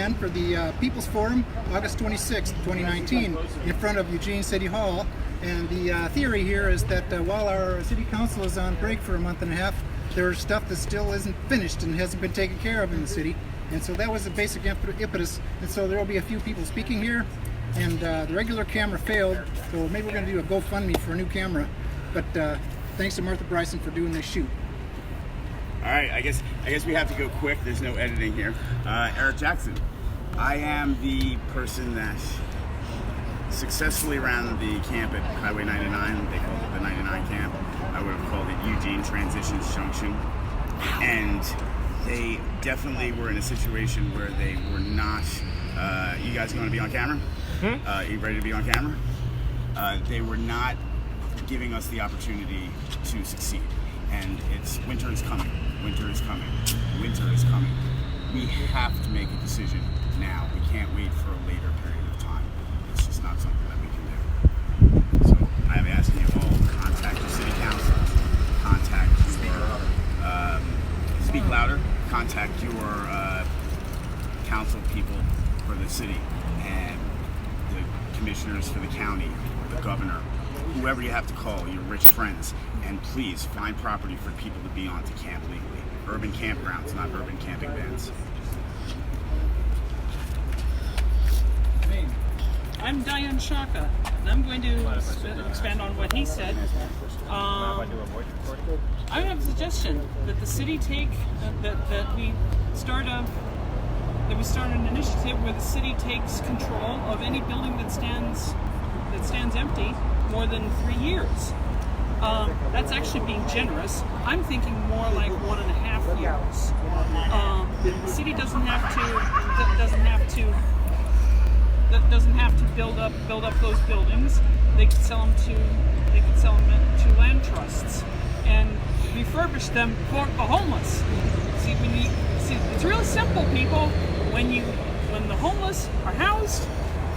again for the People's Forum, August 26, 2019, in front of Eugene City Hall. And the theory here is that while our city council is on break for a month and a half, there's stuff that still isn't finished and hasn't been taken care of in the city. And so that was the basic impetus. And so there will be a few people speaking here. And the regular camera failed, so maybe we're going to do a GoFundMe for a new camera. But thanks to Martha Bryson for doing this shoot. All right, I guess we have to go quick. There's no editing here. Eric Jackson. I am the person that successfully ran the camp at Highway 99. They called it the 99 camp. I would have called it Eugene Transitions Junction. And they definitely were in a situation where they were not. You guys going to be on camera? You ready to be on camera? They were not giving us the opportunity to succeed. And winter is coming. Winter is coming. Winter is coming. We have to make a decision now. We can't wait for a later period of time. It's just not something that we can do. So I'm asking you all to contact your city council, contact your, speak louder, contact your council people for the city and the commissioners for the county, the governor, whoever you have to call, your rich friends, and please find property for people to be on to camp legally. Urban campgrounds, not urban camping bans. I'm Diane Shaka, and I'm going to expand on what he said. I have a suggestion that the city take that we start an initiative where the city takes control of any building that stands empty more than 3 years. That's actually being generous. I'm thinking more like 1.5 years. The city doesn't have to build up those buildings. They could sell them to land trusts and refurbish them for the homeless. See, it's really simple, people. When the homeless are housed,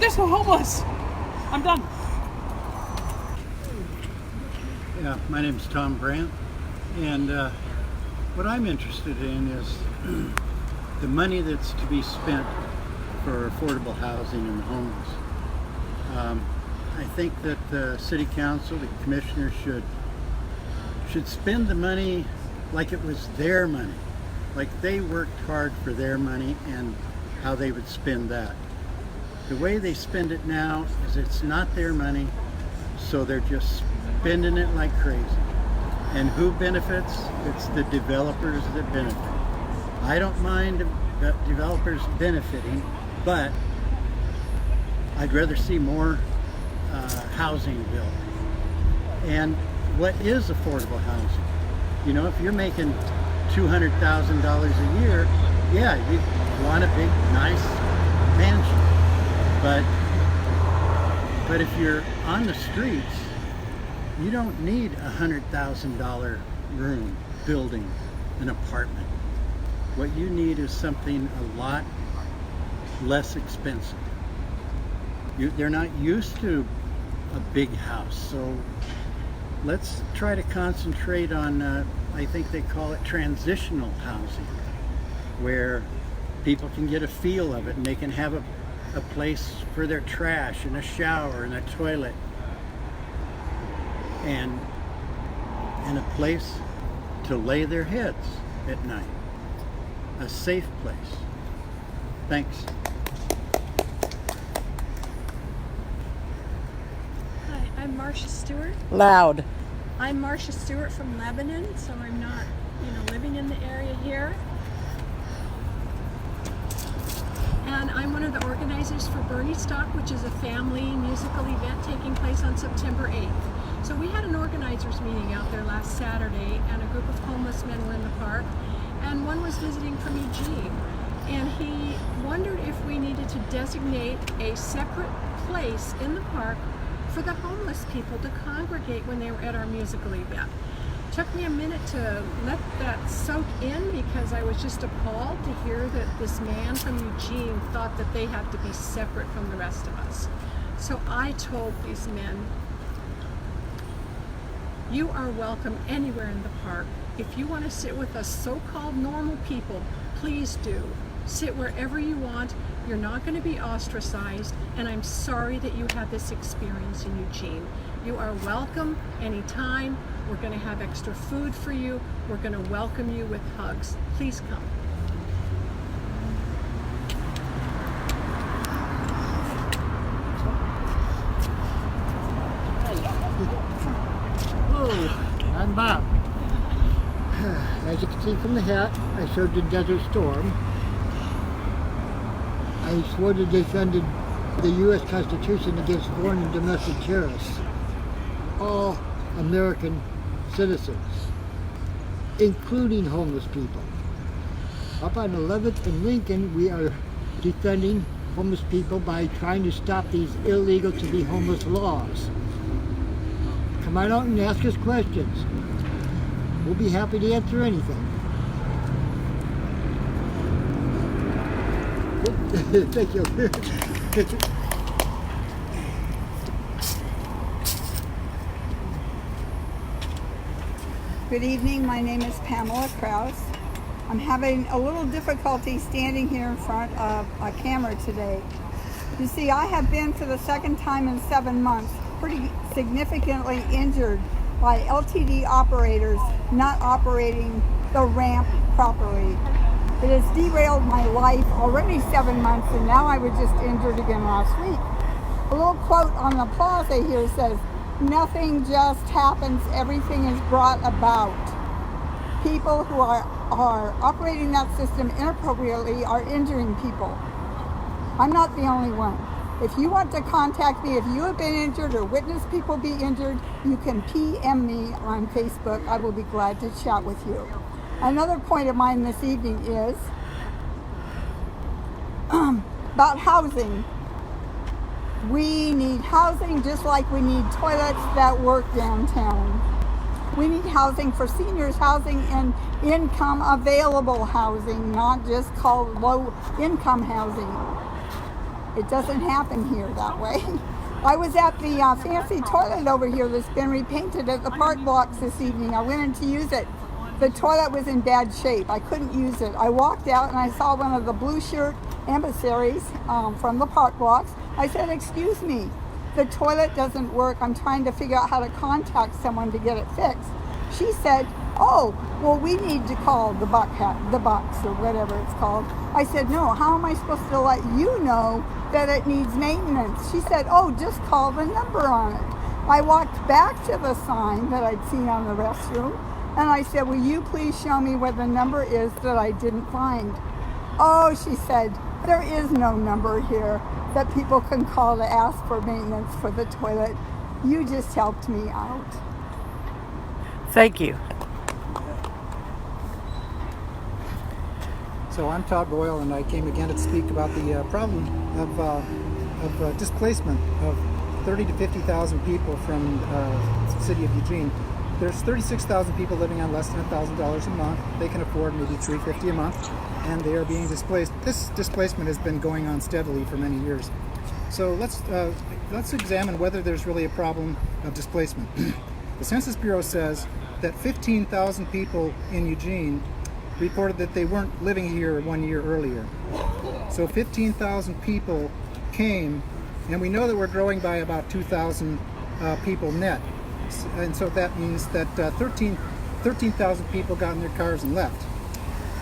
there's no homeless. I'm done. Yeah, my name's Tom Brandt, and what I'm interested in is the money that's to be spent for affordable housing and the homeless. I think that the city council, the commissioners should spend the money like it was their money, like they worked hard for their money and how they would spend that. The way they spend it now is it's not their money, so they're just spending it like crazy. And who benefits? It's the developers that benefit. I don't mind the developers benefiting, but I'd rather see more housing built. And what is affordable housing? You know, if you're making $200,000 a year, yeah, you want a big, nice mansion. But if you're on the streets, you don't need a $100,000 room building an apartment. What you need is something a lot less expensive. They're not used to a big house, so let's try to concentrate on, I think they call it transitional housing, where people can get a feel of it and they can have a place for their trash and a shower and a toilet and a place to lay their heads at night. A safe place. Thanks. Hi, I'm Marcia Stewart. Loud. I'm Marcia Stewart from Lebanon, so I'm not, living in the area here. And I'm one of the organizers for Bernie Stock, which is a family musical event taking place on September 8th. So we had an organizers meeting out there last Saturday, and a group of homeless men were in the park, and one was visiting from Eugene. And he wondered if we needed to designate a separate place in the park for the homeless people to congregate when they were at our musical event. Took me a minute to let that soak in because I was just appalled to hear that this man from Eugene thought that they had to be separate from the rest of us. So I told these men, you are welcome anywhere in the park. If you want to sit with us so-called normal people, please do. Sit wherever you want. You're not going to be ostracized, and I'm sorry that you had this experience in Eugene. You are welcome anytime. We're going to have extra food for you. We're going to welcome you with hugs. Please come. Hello, I'm Bob. As you can see from the hat, I showed the Desert Storm. I swore to defend the U.S. Constitution against foreign and domestic terrorists, all American citizens, including homeless people. Up on 11th and Lincoln, we are defending homeless people by trying to stop these illegal to be homeless laws. Come on out and ask us questions. We'll be happy to answer anything. Thank you. Good evening, my name is Pamela Krause. I'm having a little difficulty standing here in front of a camera today. You see, I have been for the second time in 7 months pretty significantly injured by LTD operators not operating the ramp properly. It has derailed my life already 7 months, and now I was just injured again last week. A little quote on the plaza here says, "Nothing just happens, everything is brought about." People who are operating that system inappropriately are injuring people. I'm not the only one. If you want to contact me, if you have been injured or witnessed people be injured, you can PM me on Facebook. I will be glad to chat with you. Another point of mine this evening is about housing. We need housing just like we need toilets that work downtown. We need housing for seniors, housing and income available housing, not just called low income housing. It doesn't happen here that way. I was at the fancy toilet over here that's been repainted at the park blocks this evening. I went in to use it. The toilet was in bad shape. I couldn't use it. I walked out and I saw one of the blue shirt emissaries from the park blocks. I said, "Excuse me, the toilet doesn't work. I'm trying to figure out how to contact someone to get it fixed." She said, "Oh, well, we need to call the bucks or whatever it's called." I said, "No, how am I supposed to let you know that it needs maintenance?" She said, "Oh, just call the number on it." I walked back to the sign that I'd seen on the restroom, and I said, "Will you please show me where the number is that I didn't find?" "Oh," she said, "there is no number here that people can call to ask for maintenance for the toilet. You just helped me out." Thank you. So I'm Todd Boyle, and I came again to speak about the problem of displacement of 30 to 50,000 people from the city of Eugene. There's 36,000 people living on less than $1,000 a month. They can afford maybe $350 a month, and they are being displaced. This displacement has been going on steadily for many years. So let's examine whether there's really a problem of displacement. The Census Bureau says that 15,000 people in Eugene reported that they weren't living here 1 year earlier. So 15,000 people came, and we know that we're growing by about 2,000 people net. And so that means that 13,000 people got in their cars and left,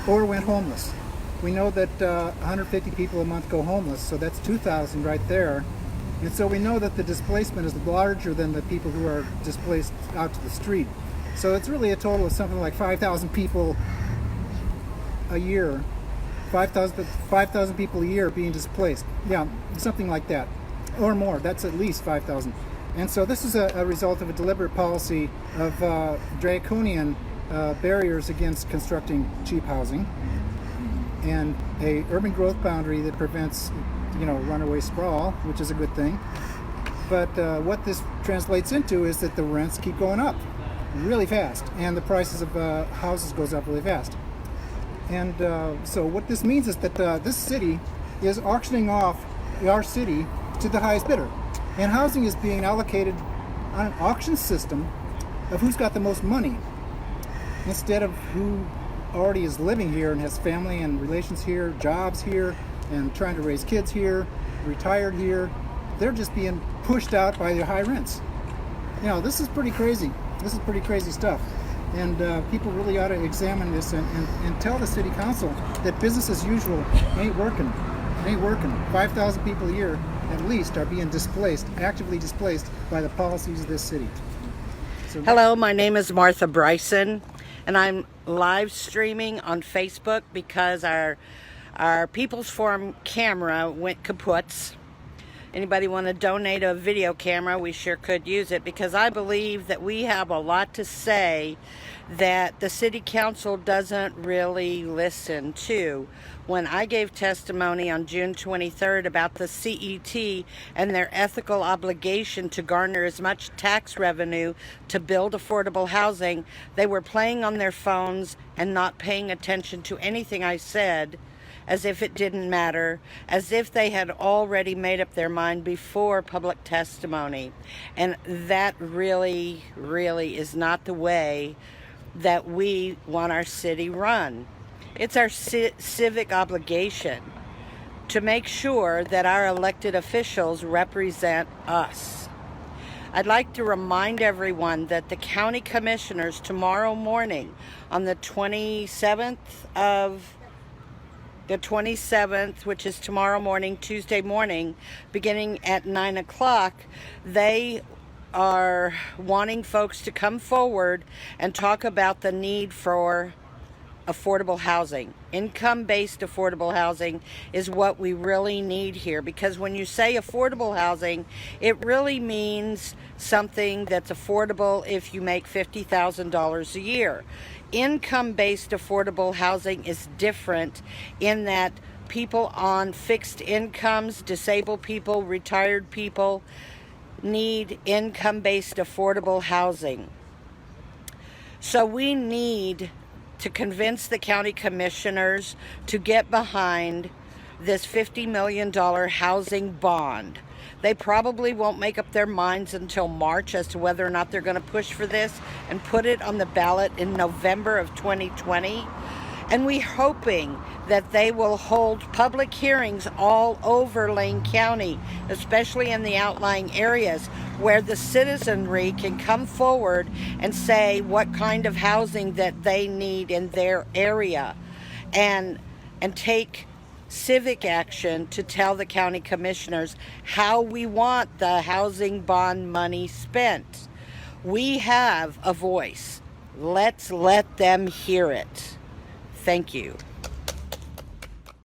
or went homeless. We know that 150 people a month go homeless, so that's 2,000 right there. And so we know that the displacement is larger than the people who are displaced out to the street. So it's really a total of something like 5,000 people a year, 5,000 people a year being displaced. Yeah, something like that, or more. That's at least 5,000. And so this is a result of a deliberate policy of draconian barriers against constructing cheap housing, and a urban growth boundary that prevents, runaway sprawl, which is a good thing. But what this translates into is that the rents keep going up really fast, and the prices of houses goes up really fast. And so what this means is that this city is auctioning off our city to the highest bidder. And housing is being allocated on an auction system of who's got the most money, instead of who already is living here and has family and relations here, jobs here, and trying to raise kids here, retired here, they're just being pushed out by the high rents. You know, this is pretty crazy. This is pretty crazy stuff. And people really ought to examine this and tell the city council that business as usual ain't working. Ain't working. 5,000 people a year at least are being displaced, actively displaced by the policies of this city. So, Hello, my name is Martha Bryson, and I'm live streaming on Facebook because our People's Forum camera went kaput. Anybody want to donate a video camera, we sure could use it, because I believe that we have a lot to say that the city council doesn't really listen to. When I gave testimony on June 23rd about the CET and their ethical obligation to garner as much tax revenue to build affordable housing, they were playing on their phones and not paying attention to anything I said, as if it didn't matter, as if they had already made up their mind before public testimony. And that really, really is not the way that we want our city run. It's our civic obligation to make sure that our elected officials represent us. I'd like to remind everyone that the county commissioners tomorrow morning on the 27th, which is tomorrow morning, Tuesday morning, beginning at 9 o'clock, they are wanting folks to come forward and talk about the need for affordable housing. Income-based affordable housing is what we really need here, because when you say affordable housing, it really means something that's affordable if you make $50,000 a year. Income-based affordable housing is different in that people on fixed incomes, disabled people, retired people, need income-based affordable housing. So we need to convince the county commissioners to get behind this $50 million housing bond. They probably won't make up their minds until March as to whether or not they're going to push for this and put it on the ballot in November of 2020. And we're hoping that they will hold public hearings all over Lane County, especially in the outlying areas, where the citizenry can come forward and say what kind of housing that they need in their area, and take civic action to tell the county commissioners how we want the housing bond money spent. We have a voice. Let's let them hear it. Thank you.